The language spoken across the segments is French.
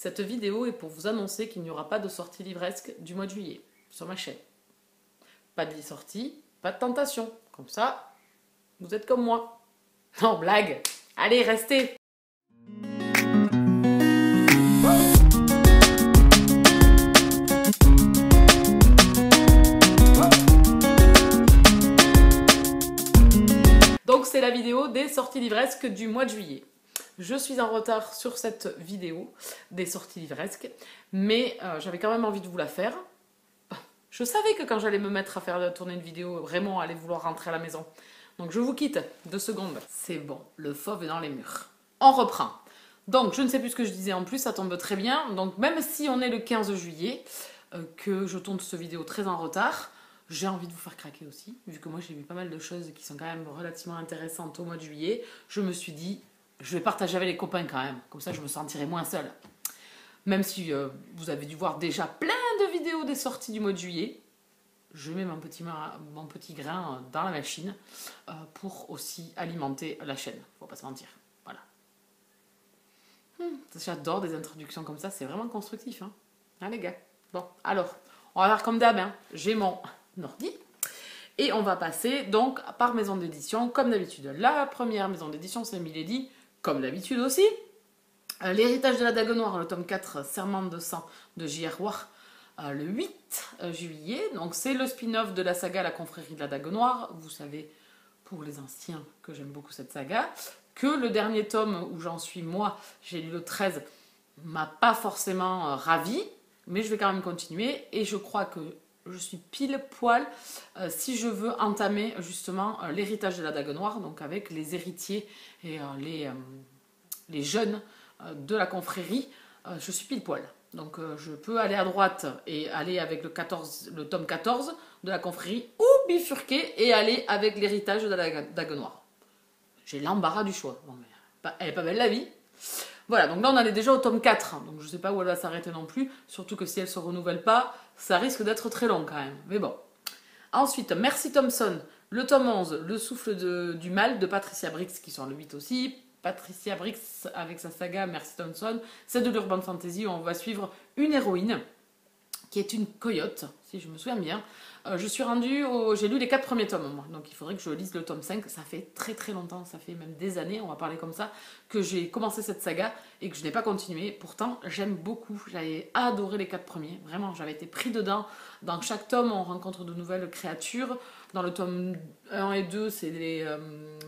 Cette vidéo est pour vous annoncer qu'il n'y aura pas de sortie livresque du mois de juillet sur ma chaîne. Pas de sortie, pas de tentation. Comme ça, vous êtes comme moi. Non, blague. Allez, restez. Donc c'est la vidéo des sorties livresques du mois de juillet. Je suis en retard sur cette vidéo des sorties livresques, mais j'avais quand même envie de vous la faire. Je savais que quand j'allais me mettre à faire tourner une vidéo, Raymond allait vouloir rentrer à la maison. Donc je vous quitte 2 secondes. C'est bon, le fauve est dans les murs. On reprend. Donc je ne sais plus ce que je disais en plus, ça tombe très bien. Donc même si on est le 15 juillet, que je tourne cette vidéo très en retard, j'ai envie de vous faire craquer aussi, vu que moi j'ai vu pas mal de choses qui sont quand même relativement intéressantes au mois de juillet. Je me suis dit, je vais partager avec les copains quand même, comme ça je me sentirai moins seule. Même si vous avez dû voir déjà plein de vidéos des sorties du mois de juillet, je mets mon petit grain dans la machine pour aussi alimenter la chaîne, faut pas se mentir. Voilà. J'adore des introductions comme ça, c'est vraiment constructif. Hein, les gars. Bon, alors, on va faire comme d'hab, hein. J'ai mon ordi. Et on va passer donc par maison d'édition, comme d'habitude. La première maison d'édition, c'est Milady, comme d'habitude aussi. L'héritage de la Dague Noire, le tome 4, Serment de sang de J.R. War, le 8 juillet. Donc c'est le spin-off de la saga La Confrérie de la Dague Noire. Vous savez, pour les anciens, que j'aime beaucoup cette saga. Que le dernier tome, où j'en suis moi, j'ai lu le 13, m'a pas forcément ravi, mais je vais quand même continuer. Et je crois que je suis pile poil si je veux entamer justement l'héritage de la Dague Noire, donc avec les héritiers et les jeunes de la confrérie, je suis pile poil. Donc je peux aller à droite et aller avec le tome 14 de la confrérie, ou bifurquer et aller avec l'héritage de la Dague Noire. J'ai l'embarras du choix. Bon, mais elle est pas belle la vie. Voilà, donc là on en est déjà au tome 4, donc je sais pas où elle va s'arrêter non plus, surtout que si elle se renouvelle pas, ça risque d'être très long quand même, mais bon. Ensuite, Mercy Thompson, le tome 11, Le souffle du mal de Patricia Briggs, qui sont le 8 aussi. Patricia Briggs avec sa saga Mercy Thompson, c'est de l'urban fantasy où on va suivre une héroïne qui est une coyote, si je me souviens bien. Je suis rendue j'ai lu les 4 premiers tomes, moi, donc il faudrait que je lise le tome 5. Ça fait très très longtemps, ça fait même des années, on va parler comme ça, que j'ai commencé cette saga et que je n'ai pas continué. Pourtant, j'aime beaucoup, j'avais adoré les 4 premiers, vraiment, j'avais été pris dedans. Dans chaque tome, on rencontre de nouvelles créatures. Dans le tome 1 et 2, c'est les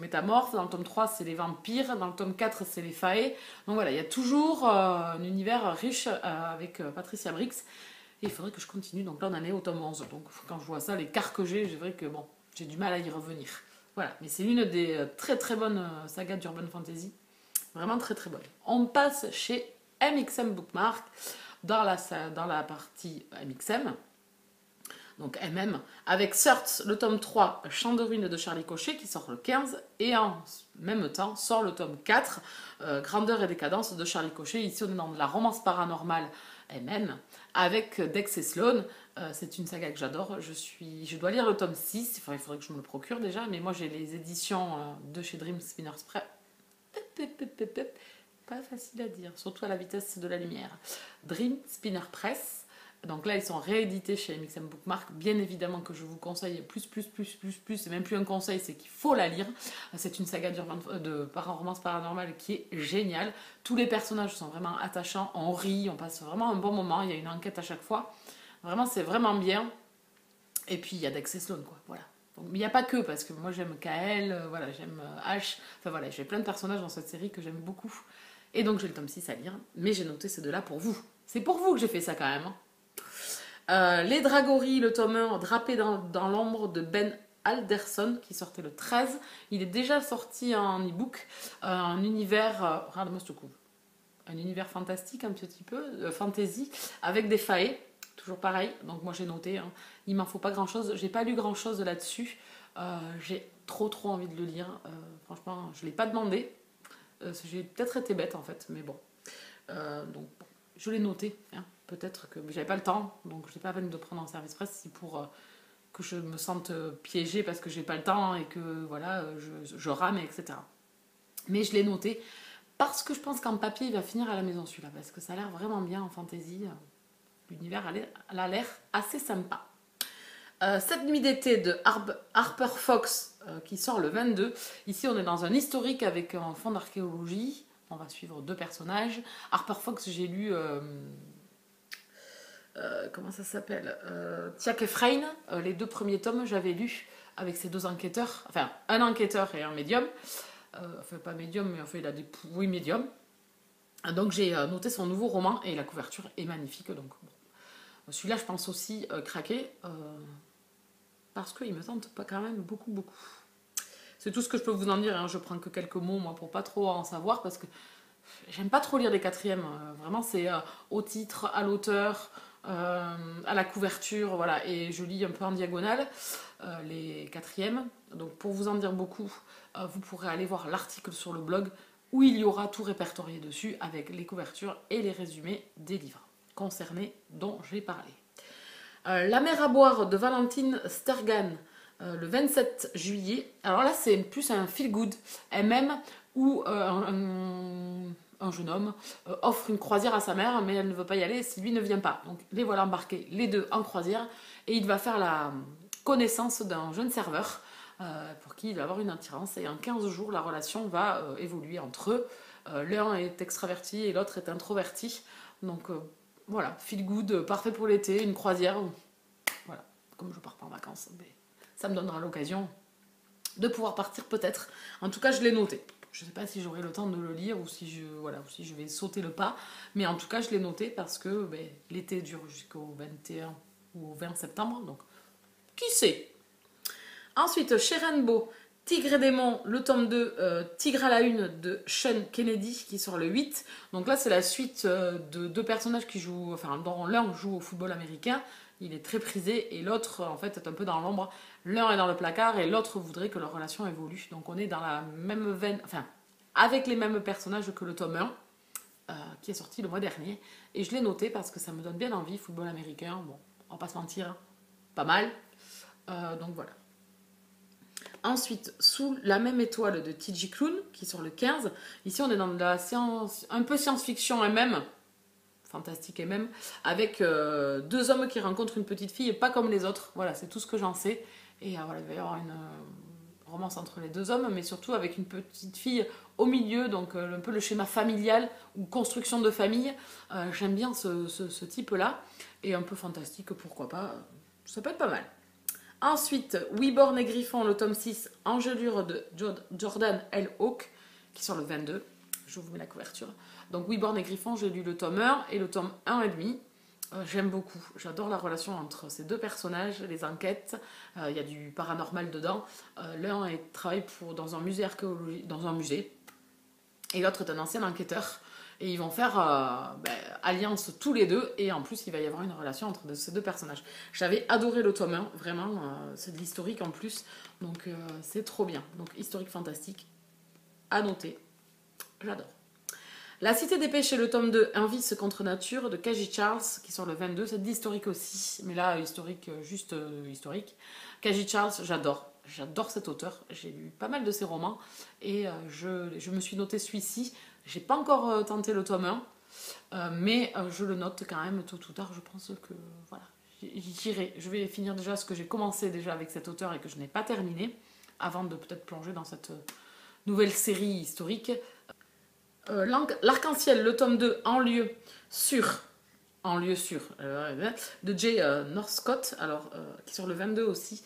métamorphes. Dans le tome 3, c'est les vampires. Dans le tome 4, c'est les faées. Donc voilà, il y a toujours un univers riche avec Patricia Briggs. Et il faudrait que je continue. Donc là, on en est au tome 11. Donc quand je vois ça, les quarts que j'ai vrai que bon, j'ai du mal à y revenir. Voilà, mais c'est une des très très bonnes sagas d'urban fantasy. Vraiment très très bonne. On passe chez MXM Bookmark dans la partie MXM. Donc MM, avec Search, le tome 3, Chant de ruines de Charlie Cochet, qui sort le 15, et en même temps sort le tome 4, Grandeur et décadence de Charlie Cochet. Ici on est dans de la romance paranormale MM, avec Dex et Sloan. C'est une saga que j'adore. Je dois lire le tome 6, il faudrait que je me le procure déjà, mais moi j'ai les éditions de chez Dream Spinners Press. Pas facile à dire, surtout à la vitesse de la lumière. Dream Spinner Press. Donc là, ils sont réédités chez MXM Bookmark. Bien évidemment que je vous conseille plus. C'est même plus un conseil, c'est qu'il faut la lire. C'est une saga de romance paranormale qui est géniale. Tous les personnages sont vraiment attachants. On rit, on passe vraiment un bon moment. Il y a une enquête à chaque fois. Vraiment, c'est vraiment bien. Et puis, il y a Dex et Sloan, quoi. Voilà. Donc, mais il n'y a pas que, parce que moi, j'aime Kael, voilà, j'aime H. Enfin voilà, j'ai plein de personnages dans cette série que j'aime beaucoup. Et donc, j'ai le tome 6 à lire. Mais j'ai noté ces deux-là pour vous. C'est pour vous que j'ai fait ça quand même. Les Dragories, le tome 1, drapé dans l'ombre de Ben Alderson, qui sortait le 13. Il est déjà sorti en e-book. Un univers, regarde-moi ce coup, un univers fantastique un petit peu, fantasy, avec des faées, toujours pareil. Donc moi j'ai noté, hein. Il m'en faut pas grand-chose. J'ai pas lu grand-chose là-dessus. J'ai trop envie de le lire. Franchement, je l'ai pas demandé. J'ai peut-être été bête en fait, mais bon. Donc je l'ai noté, hein. Peut-être que j'avais pas le temps, donc je n'ai pas la peine de prendre en service presse, si pour que je me sente piégée parce que j'ai pas le temps et que voilà, je rame, etc. Mais je l'ai noté Parce que je pense qu'en papier, il va finir à la maison celui-là, parce que ça a l'air vraiment bien en fantasy. L'univers a l'air assez sympa. Cette nuit d'été de Harper Fox qui sort le 22. Ici, on est dans un historique avec un fond d'archéologie. On va suivre 2 personnages. Harper Fox, j'ai lu... comment ça s'appelle Tiak Efrain. Les 2 premiers tomes, j'avais lu avec ces 2 enquêteurs. Enfin, un enquêteur et un médium. Enfin, pas médium, mais enfin, il a des... Oui, médium. Donc, j'ai noté son nouveau roman et la couverture est magnifique. Donc, bon. Celui-là, je pense aussi craquer. Parce qu'il me tente pas quand même beaucoup, beaucoup. C'est tout ce que je peux vous en dire. Hein. Je prends que quelques mots, moi, pour pas trop en savoir. Parce que j'aime pas trop lire les 4e. Vraiment, c'est au titre, à l'auteur, à la couverture. Voilà. Et je lis un peu en diagonale les 4e. Donc, pour vous en dire beaucoup, vous pourrez aller voir l'article sur le blog où il y aura tout répertorié dessus avec les couvertures et les résumés des livres concernés dont j'ai parlé. La mer à boire de Valentine Stergan, le 27 juillet. Alors là, c'est plus un feel-good MM où un jeune homme offre une croisière à sa mère, mais elle ne veut pas y aller si lui ne vient pas. Donc les voilà embarqués, les 2 en croisière, et il va faire la connaissance d'un jeune serveur pour qui il va avoir une attirance. Et en 15 jours, la relation va évoluer entre eux. L'un est extraverti et l'autre est introverti. Donc... voilà, feel good, parfait pour l'été, une croisière. Voilà, comme je pars pas en vacances, mais ça me donnera l'occasion de pouvoir partir peut-être. En tout cas, je l'ai noté. Je ne sais pas si j'aurai le temps de le lire ou si je vais sauter le pas. Mais en tout cas, je l'ai noté parce que l'été dure jusqu'au 21 ou au 20 septembre. Donc, qui sait? Ensuite, chez Rainbow, Tigre et Démon, le tome 2, Tigre à la une de Sean Kennedy qui sort le 8. Donc là, c'est la suite de 2 personnages qui jouent, enfin, dont l'un joue au football américain. Il est très prisé et l'autre, en fait, est un peu dans l'ombre. L'un est dans le placard et l'autre voudrait que leur relation évolue. Donc on est dans la même veine, enfin, avec les mêmes personnages que le tome 1, qui est sorti le mois dernier. Et je l'ai noté parce que ça me donne bien envie, football américain. Bon, on va pas se mentir, pas mal. Donc voilà. Ensuite, Sous la même étoile de T.J. Klune, qui sort le 15. Ici, on est dans de la science, un peu science-fiction MM, fantastique MM, avec 2 hommes qui rencontrent une petite fille, pas comme les autres. Voilà, c'est tout ce que j'en sais. Et voilà, il va y avoir une romance entre les 2 hommes, mais surtout avec une petite fille au milieu, donc un peu le schéma familial ou construction de famille. J'aime bien ce type-là. Et un peu fantastique, pourquoi pas. Ça peut être pas mal. Ensuite, Weborn et Griffon, le tome 6, Engelure de Jordan L. Hawke, qui sort le 22. Je vous mets la couverture. Donc, Weborn et Griffon, j'ai lu le tome 1 et le tome 1,5. J'aime beaucoup. J'adore la relation entre ces 2 personnages, les enquêtes. Il y a du paranormal dedans. L'un travaille dans un musée archéologique, dans un musée. Et l'autre est un ancien enquêteur. Et ils vont faire alliance tous les 2. Et en plus, il va y avoir une relation entre ces 2 personnages. J'avais adoré le tome 1, vraiment. C'est de l'historique en plus. Donc, c'est trop bien. Donc, historique fantastique. À noter. J'adore. La Cité des Péchés, le tome 2, Un vice contre nature, de Kaji Charles, qui sort le 22. C'est de l'historique aussi. Mais là, historique, juste historique. Kaji Charles, j'adore. J'adore cet auteur. J'ai lu pas mal de ses romans. Et je me suis noté celui-ci. J'ai pas encore tenté le tome 1, mais je le note quand même tôt ou tard. Je pense que voilà, j'irai. Je vais finir déjà ce que j'ai commencé déjà avec cet auteur et que je n'ai pas terminé, avant de peut-être plonger dans cette nouvelle série historique. L'Arc-en-Ciel, le tome 2, en lieu sûr, de Jay Northcott, alors, qui sort le 22 aussi.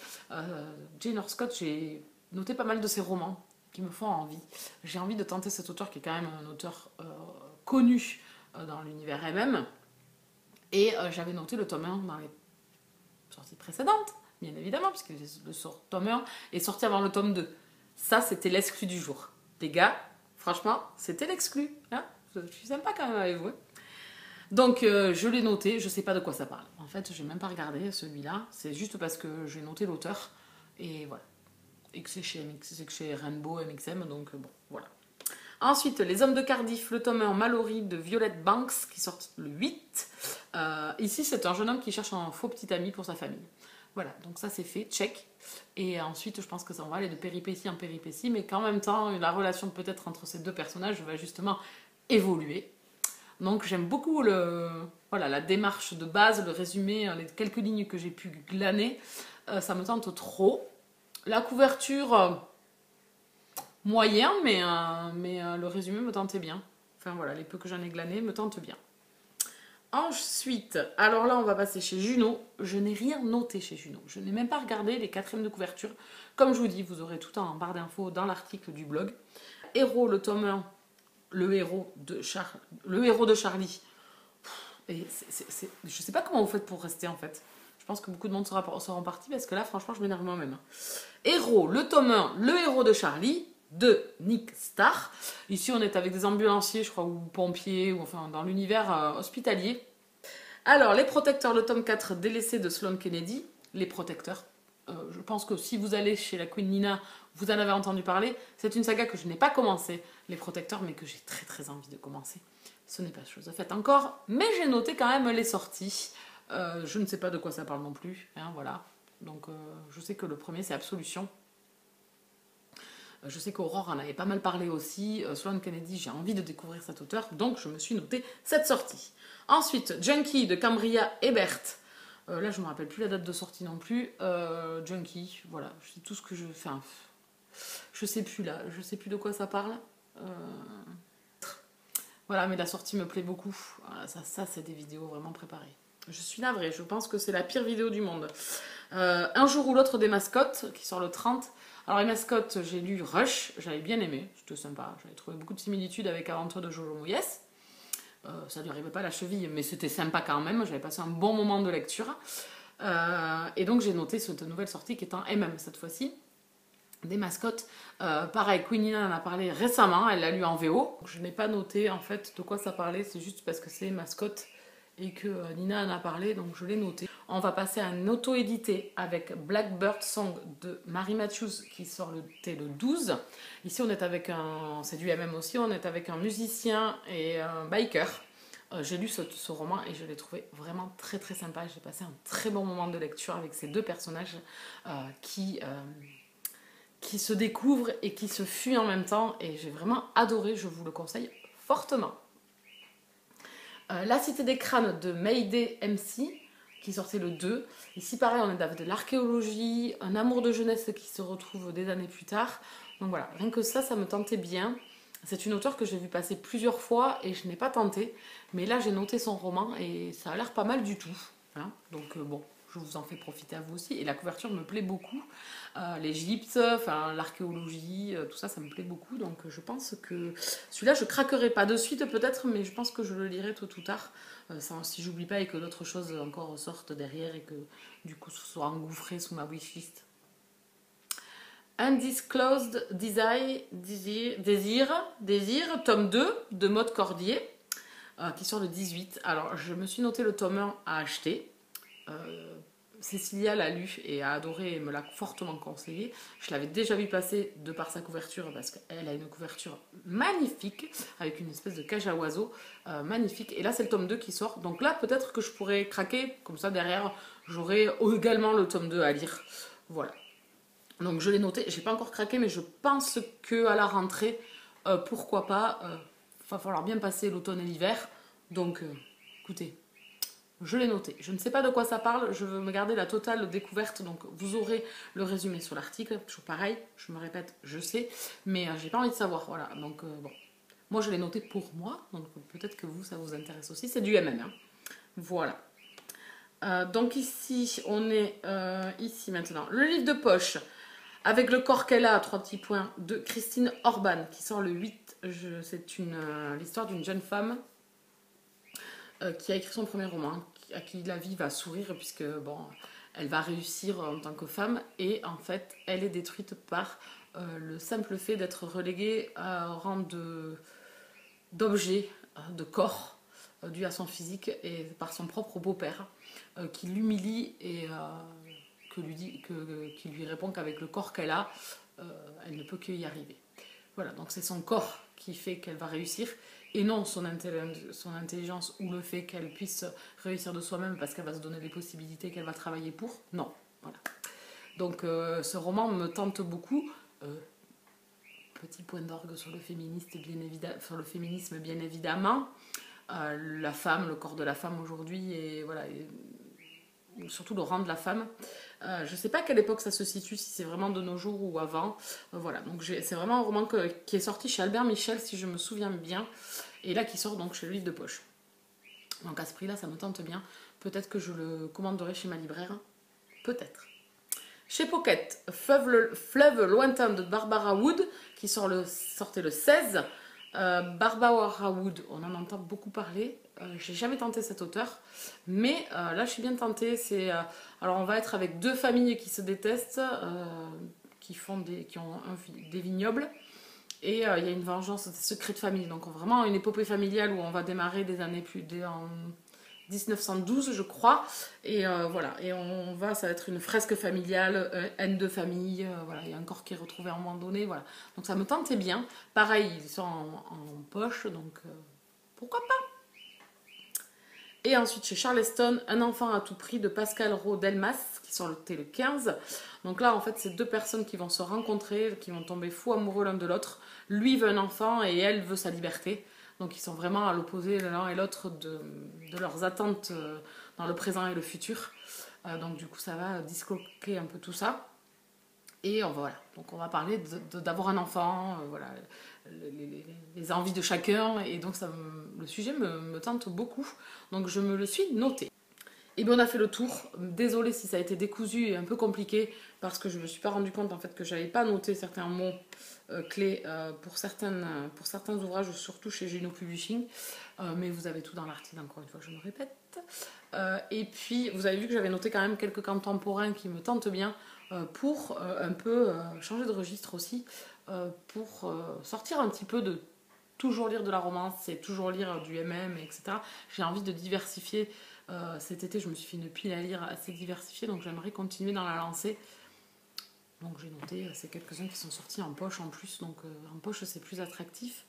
Jay Northcott, j'ai noté pas mal de ses romans qui me font envie. J'ai envie de tenter cet auteur qui est quand même un auteur connu dans l'univers MM. Et j'avais noté le tome 1 dans les sorties précédentes, bien évidemment, puisque le tome 1 est sorti avant le tome 2. Ça, c'était l'exclu du jour. Les gars, franchement, c'était l'exclu. Hein, je suis sympa quand même avec vous. Donc, je l'ai noté, je sais pas de quoi ça parle. En fait, j'ai même pas regardé celui-là. C'est juste parce que j'ai noté l'auteur. Et voilà. Et que c'est chez Rainbow MXM, donc bon, voilà. Ensuite, Les Hommes de Cardiff, le tome 1, Mallory de Violette Banks, qui sort le 8. Ici, c'est un jeune homme qui cherche un faux petit ami pour sa famille. Voilà, donc ça c'est fait, check. Et ensuite, je pense que ça va aller de péripétie en péripétie, mais qu'en même temps, la relation peut-être entre ces deux personnages va justement évoluer. Donc j'aime beaucoup voilà, la démarche de base, le résumé, les quelques lignes que j'ai pu glaner. Ça me tente trop. La couverture, moyen, mais le résumé me tentait bien. Enfin voilà, les peu que j'en ai glané me tentent bien. Ensuite, alors là, on va passer chez Juno. Je n'ai rien noté chez Juno. Je n'ai même pas regardé les quatrièmes de couverture. Comme je vous dis, vous aurez tout en barre d'infos dans l'article du blog. Héros, le tome 1, le héros de Charlie. Et je sais pas comment vous faites pour rester en fait. Je pense que beaucoup de monde seront partis parce que là, franchement, je m'énerve moi-même. Héros, le tome 1, le héros de Charlie, de Nick Starr. Ici, on est avec des ambulanciers, je crois, ou pompiers, ou enfin dans l'univers hospitalier. Alors, Les Protecteurs, le tome 4, délaissé de Sloane Kennedy. Les Protecteurs. Je pense que si vous allez chez la Queen Nina, vous en avez entendu parler. C'est une saga que je n'ai pas commencé, Les Protecteurs, mais que j'ai très très envie de commencer. Ce n'est pas chose faite encore, mais j'ai noté quand même les sorties. Je ne sais pas de quoi ça parle non plus, hein, voilà. Donc je sais que le premier c'est Absolution. Je sais qu'Aurore en avait pas mal parlé aussi. Sloane Kennedy, j'ai envie de découvrir cet auteur, donc je me suis noté cette sortie. Ensuite, Junkie de Cambria Ebert. Là, je ne me rappelle plus la date de sortie non plus. Junkie, voilà, c'est tout ce que je fais. Enfin, je sais plus là, je sais plus de quoi ça parle. Voilà, mais la sortie me plaît beaucoup. Voilà, ça c'est des vidéos vraiment préparées. Je suis navrée, je pense que c'est la pire vidéo du monde. Un jour ou l'autre des mascottes, qui sort le 30. Alors les mascottes, j'ai lu Rush, j'avais bien aimé, c'était sympa. J'avais trouvé beaucoup de similitudes avec Aventure de Jojo Moyes. Ça ne lui arrivait pas à la cheville, mais c'était sympa quand même. J'avais passé un bon moment de lecture. Et donc j'ai noté cette nouvelle sortie qui est en MM cette fois-ci. Des mascottes. Pareil, Queen Nina en a parlé récemment, elle l'a lu en VO. Je n'ai pas noté en fait de quoi ça parlait, c'est juste parce que c'est mascotte et que Nina en a parlé, donc je l'ai noté. On va passer à un auto-édité avec Blackbird Song de Mary Matthews qui sort le 12. Ici on est avec c'est du MM aussi, on est avec un musicien et un biker. J'ai lu ce roman et je l'ai trouvé vraiment très très sympa. J'ai passé un très bon moment de lecture avec ces deux personnages qui se découvre et qui se fuit en même temps, et j'ai vraiment adoré, je vous le conseille fortement. La Cité des Crânes de Mayday MC, qui sortait le 2. Ici pareil, on est avec de l'archéologie, un amour de jeunesse qui se retrouve des années plus tard. Donc voilà, rien que ça me tentait bien. C'est une auteure que j'ai vu passer plusieurs fois et je n'ai pas tenté, mais là j'ai noté son roman et ça a l'air pas mal du tout, hein. Donc bon, je vous en fais profiter à vous aussi. Et la couverture me plaît beaucoup. L'Égypte, enfin, l'archéologie, tout ça, ça me plaît beaucoup. Donc je pense que celui-là, je craquerai pas de suite peut-être, mais je pense que je le lirai tôt ou tard. Si j'oublie pas et que d'autres choses encore sortent derrière et que du coup ce soit engouffré sous ma wishlist. Undisclosed Desire, tome 2 de Maud Cordier, qui sort le 18. Alors je me suis noté le tome 1 à acheter. Cécilia l'a lu et a adoré et me l'a fortement conseillé. Je l'avais déjà vu passer de par sa couverture parce qu'elle a une couverture magnifique avec une espèce de cage à oiseaux magnifique. Et là c'est le tome 2 qui sort. Donc là peut-être que je pourrais craquer. Comme ça derrière j'aurai également le tome 2 à lire. Voilà. Donc je l'ai noté. J'ai pas encore craqué mais je pense qu'à la rentrée, pourquoi pas, va falloir bien passer l'automne et l'hiver. Donc écoutez. Je l'ai noté. Je ne sais pas de quoi ça parle. Je veux me garder la totale découverte. Donc, vous aurez le résumé sur l'article. Toujours pareil. Je me répète, je sais. Mais j'ai pas envie de savoir. Voilà. Donc, bon. Moi, je l'ai noté pour moi. Donc, peut-être que vous, ça vous intéresse aussi. C'est du MM. Hein. Voilà. Donc, ici, on est ici maintenant. Le livre de poche. Avec le corps qu'elle a, à 3 petits points, de Christine Orban, qui sort le 8. C'est l'histoire d'une jeune femme qui a écrit son premier roman, à qui la vie va sourire puisque bon, elle va réussir en tant que femme et en fait elle est détruite par le simple fait d'être reléguée au rang d'objet, de corps dû à son physique et par son propre beau-père qui l'humilie et qui lui répond qu'avec le corps qu'elle a, elle ne peut qu'y arriver. Voilà, donc c'est son corps qui fait qu'elle va réussir et non son intelligence ou le fait qu'elle puisse réussir de soi-même parce qu'elle va se donner des possibilités qu'elle va travailler pour. Non, Voilà. Donc ce roman me tente beaucoup. Petit point d'orgue sur le féminisme, bien évidemment. La femme, le corps de la femme aujourd'hui, et voilà, surtout le rang de la femme. Je ne sais pas à quelle époque ça se situe, si c'est vraiment de nos jours ou avant. Voilà, donc c'est vraiment un roman qui est sorti chez Albert Michel, si je me souviens bien, et là qui sort donc chez le Livre de Poche. Donc à ce prix-là, ça me tente bien. Peut-être que je le commanderai chez ma libraire. Peut-être. Chez Pocket, Fleuve lointain de Barbara Wood, qui sortait le 16. Barbara Wood, on en entend beaucoup parler. J'ai jamais tenté cet auteur, mais là je suis bien tentée. Alors on va être avec deux familles qui se détestent, qui ont des vignobles, et il y a une vengeance, des secrets de famille. Donc vraiment une épopée familiale où on va démarrer en 1912 je crois, et voilà, et ça va être une fresque familiale, haine de famille, voilà, il y a un corps qui est retrouvé à un moment donné, voilà, donc ça me tentait bien. Pareil, ils sont en poche, donc pourquoi pas. Et ensuite chez Charleston, Un enfant à tout prix de Pascal Roux-Delmas, qui sortait le 15. Donc là en fait c'est deux personnes qui vont se rencontrer, qui vont tomber fous amoureux l'un de l'autre. Lui veut un enfant et elle veut sa liberté. Donc ils sont vraiment à l'opposé l'un et l'autre de leurs attentes dans le présent et le futur. Donc du coup ça va disloquer un peu tout ça. Et voilà, donc on va parler d'avoir un enfant, voilà, les envies de chacun. Et donc le sujet me tente beaucoup. Donc je me le suis noté. Et bien on a fait le tour. Désolée si ça a été décousu et un peu compliqué, parce que je ne me suis pas rendu compte en fait que je n'avais pas noté certains mots clés pour certains ouvrages, surtout chez Geno Publishing. Mais vous avez tout dans l'article, encore une fois, je me répète. Et puis vous avez vu que j'avais noté quand même quelques contemporains qui me tentent bien, pour un peu changer de registre aussi, pour sortir un petit peu de toujours lire de la romance et toujours lire du MM, etc. J'ai envie de diversifier. Cet été, je me suis fait une pile à lire assez diversifiée, donc j'aimerais continuer dans la lancée. Donc j'ai noté ces quelques-uns qui sont sortis en poche en plus, donc en poche c'est plus attractif.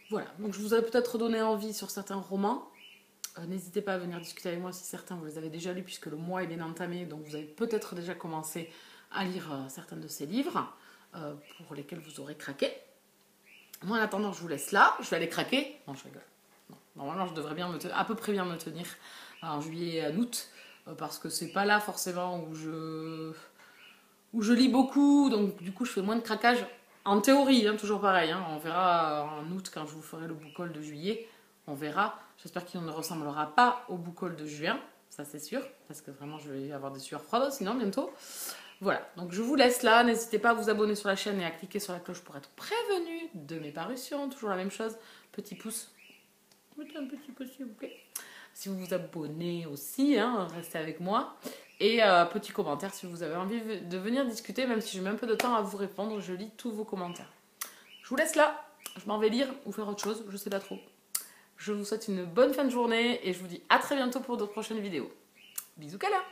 Voilà, donc je vous avais peut-être donné envie sur certains romans. N'hésitez pas à venir discuter avec moi si certains vous les avez déjà lus, puisque le mois il est entamé, donc vous avez peut-être déjà commencé à lire certains de ces livres pour lesquels vous aurez craqué. Moi en attendant, je vous laisse là, je vais aller craquer. Non, je rigole. Non. Normalement, je devrais à peu près bien me tenir en juillet et en août, parce que c'est pas là forcément où je lis beaucoup, donc du coup je fais moins de craquage. En théorie, hein, toujours pareil, hein, on verra en août quand je vous ferai le book haul de juillet, on verra. J'espère qu'il ne ressemblera pas au book haul de juin, ça c'est sûr, parce que vraiment je vais avoir des sueurs froides sinon bientôt. Voilà, donc je vous laisse là, n'hésitez pas à vous abonner sur la chaîne et à cliquer sur la cloche pour être prévenu de mes parutions, toujours la même chose, petit pouce, mettez un petit pouce s'il vous plaît. Si vous vous abonnez aussi, hein, restez avec moi. Et petit commentaire si vous avez envie de venir discuter, même si je mets un peu de temps à vous répondre, je lis tous vos commentaires. Je vous laisse là, je m'en vais lire ou faire autre chose, je sais pas trop. Je vous souhaite une bonne fin de journée et je vous dis à très bientôt pour d'autres prochaines vidéos. Bisous Kala!